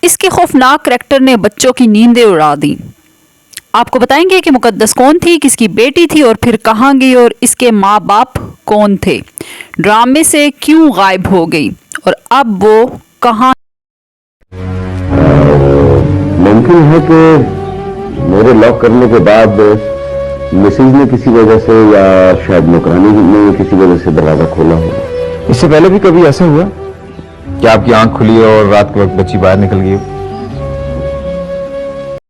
इसके खौफनाक करैक्टर ने बच्चों की नींदें उड़ा दी। आपको बताएंगे कि मुकद्दस कौन थी, किसकी बेटी थी और फिर कहाँ गई और इसके माँ बाप कौन थे, ड्रामे से क्यों गायब हो गई और अब वो कहाँ। मुमकिन है कि मेरे लॉक करने के बाद मिसेज ने किसी वजह से या शायद नौकरानी ने किसी वजह से दरवाजा खोला होगा। इससे पहले भी कभी ऐसा हुआ कि आपकी आंख खुली और रात के वक्त बच्ची बाहर निकल गई?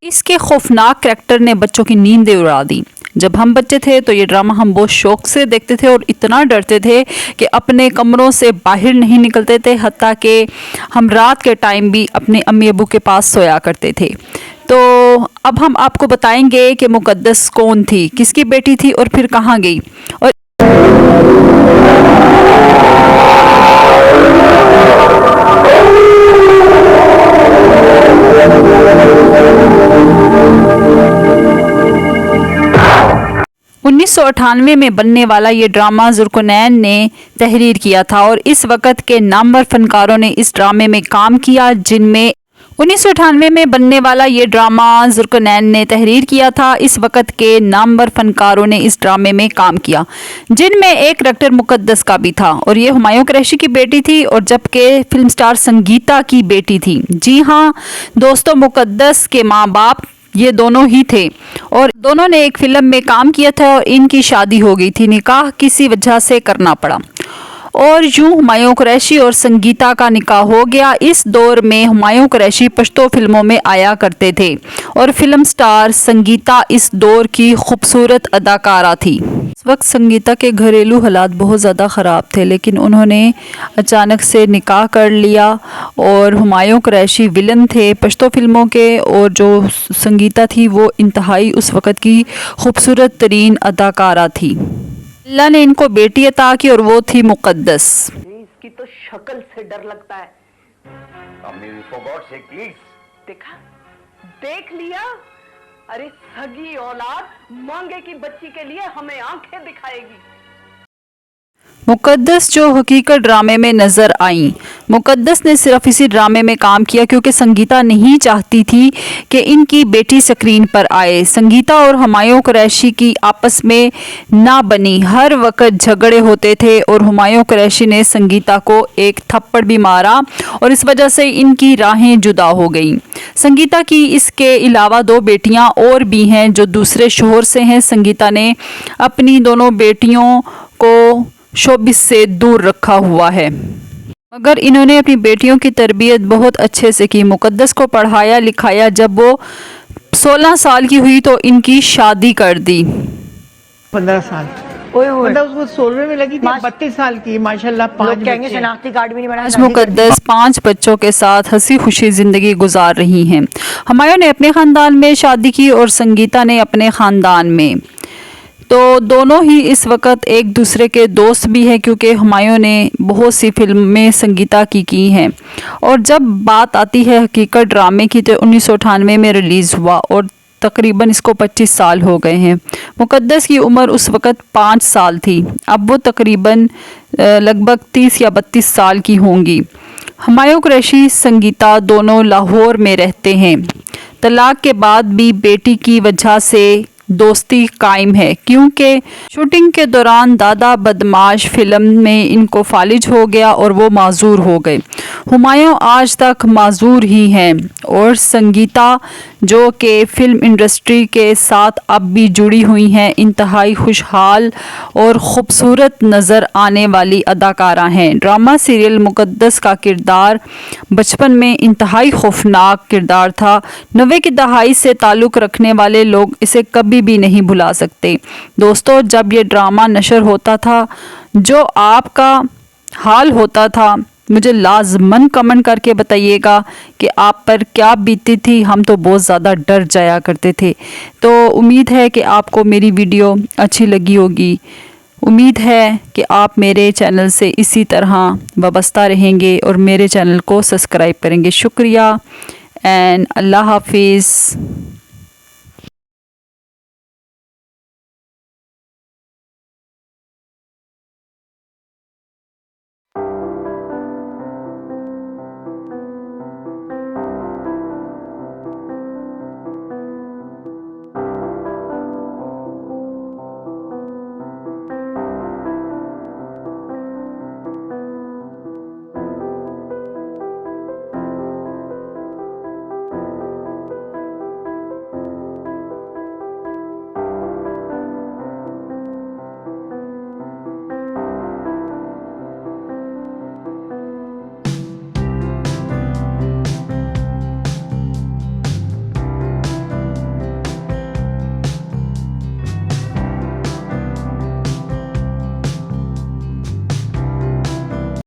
इसके खौफनाक करैक्टर ने बच्चों की नींदें उड़ा दी। जब हम बच्चे थे तो ये ड्रामा हम बहुत शौक से देखते थे और इतना डरते थे कि अपने कमरों से बाहर नहीं निकलते थे, हत्ता कि हम रात के टाइम भी अपने अम्मी अबू के पास सोया करते थे। तो अब हम आपको बताएंगे कि मुकद्दस कौन थी, किसकी बेटी थी और फिर कहाँ गई। और 1998 में बनने वाला ये ड्रामा जुल्करनैन ने तहरीर किया था और इस वक्त के नामवर फनकारों ने इस ड्रामे में काम किया, जिनमें 1998 में बनने वाला ये ड्रामा जुल्करनैन ने तहरीर किया था। इस वक्त के नामवर फनकारों ने इस ड्रामे में काम किया, जिनमें एक करैक्टर मुकद्दस का भी था और ये हुमायूं कुरैशी की बेटी थी और जबकि फिल्म स्टार संगीता की बेटी थी। जी हाँ दोस्तों, मुकद्दस के माँ बाप ये दोनों ही थे और दोनों ने एक फिल्म में काम किया था और इनकी शादी हो गई थी, निकाह किसी वजह से करना पड़ा और यूं हुमायूं कुरैशी और संगीता का निकाह हो गया। इस दौर में हुमायूं कुरैशी पश्तो फिल्मों में आया करते थे और फिल्म स्टार संगीता इस दौर की खूबसूरत अदाकारा थी। इस वक्त संगीता के घरेलू हालात बहुत ज़्यादा ख़राब थे, लेकिन उन्होंने अचानक से निकाह कर लिया और हुमायूं कुरैशी विलन थे पश्तो फिल्मों के और जो संगीता थी वो इंतहाई उस वक़्त की खूबसूरत तरीन अदाकारा थी। अल्लाह ने इनको बेटी अता की और वो थी मुकद्दस। इसकी तो शक्ल से डर लगता है। देखा, देख लिया। अरे सगी औलाद मांगे की बच्ची के लिए हमें आंखें दिखाएगी। मुकद्दस जो हकीकत ड्रामे में नज़र आई, मुकद्दस ने सिर्फ इसी ड्रामे में काम किया क्योंकि संगीता नहीं चाहती थी कि इनकी बेटी स्क्रीन पर आए। संगीता और हुमायूं कुरैशी की आपस में ना बनी, हर वक्त झगड़े होते थे और हुमायूं कुरैशी ने संगीता को एक थप्पड़ भी मारा और इस वजह से इनकी राहें जुदा हो गईं। संगीता की इसके अलावा 2 बेटियां और भी हैं जो दूसरे शोहर से हैं। संगीता ने अपनी दोनों बेटियों को शोबिस से दूर रखा हुआ है, मगर इन्होंने अपनी बेटियों की तरबियत बहुत अच्छे से की। मुकद्दस को पढ़ाया लिखाया। जब वो 16 साल की हुई तो इनकी शादी कर दी। 15 साल मतलब उसको 16 में लगी थी, 32 साल की माशाल्लाह। 5 कहेंगे शनाख्ती कार्ड भी नहीं बना। आज मुकद्दस 5 बच्चों के साथ हंसी खुशी ज़िंदगी गुजार रही हैं। हुमायूं ने अपने ख़ानदान में शादी की और संगीता ने अपने ख़ानदान में। तो दोनों ही इस वक्त एक दूसरे के दोस्त भी हैं क्योंकि हुमायूं ने बहुत सी फिल्में संगीता की हैं। और जब बात आती है हकीकत ड्रामे की तो 1998 में रिलीज़ हुआ और तकरीबन इसको 25 साल हो गए हैं। मुकद्दस की उम्र उस वक़्त 5 साल थी, अब वो तकरीबन लगभग 30 या 32 साल की होंगी। हुमायूं कुरैशी संगीता दोनों लाहौर में रहते हैं। तलाक के बाद भी बेटी की वजह से दोस्ती कायम है क्योंकि शूटिंग के दौरान दादा बदमाश फिल्म में इनको फालिज हो गया और वो माजूर हो गए। हुमायूं आज तक माजूर ही हैं और संगीता जो कि फ़िल्म इंडस्ट्री के साथ अब भी जुड़ी हुई हैं, इंतहाई खुशहाल और ख़ूबसूरत नज़र आने वाली अदाकारा हैं। ड्रामा सीरियल मुकद्दस का किरदार बचपन में इंतहाई खौफनाक किरदार था। 90 की दहाई से ताल्लुक़ रखने वाले लोग इसे कभी भी नहीं भुला सकते। दोस्तों, जब ये ड्रामा नशर होता था, जो आपका हाल होता था, मुझे लाजमन कमेंट करके बताइएगा कि आप पर क्या बीती थी। हम तो बहुत ज़्यादा डर जाया करते थे। तो उम्मीद है कि आपको मेरी वीडियो अच्छी लगी होगी। उम्मीद है कि आप मेरे चैनल से इसी तरह वाबस्ता रहेंगे और मेरे चैनल को सब्सक्राइब करेंगे। शुक्रिया एंड अल्लाह हाफिज़।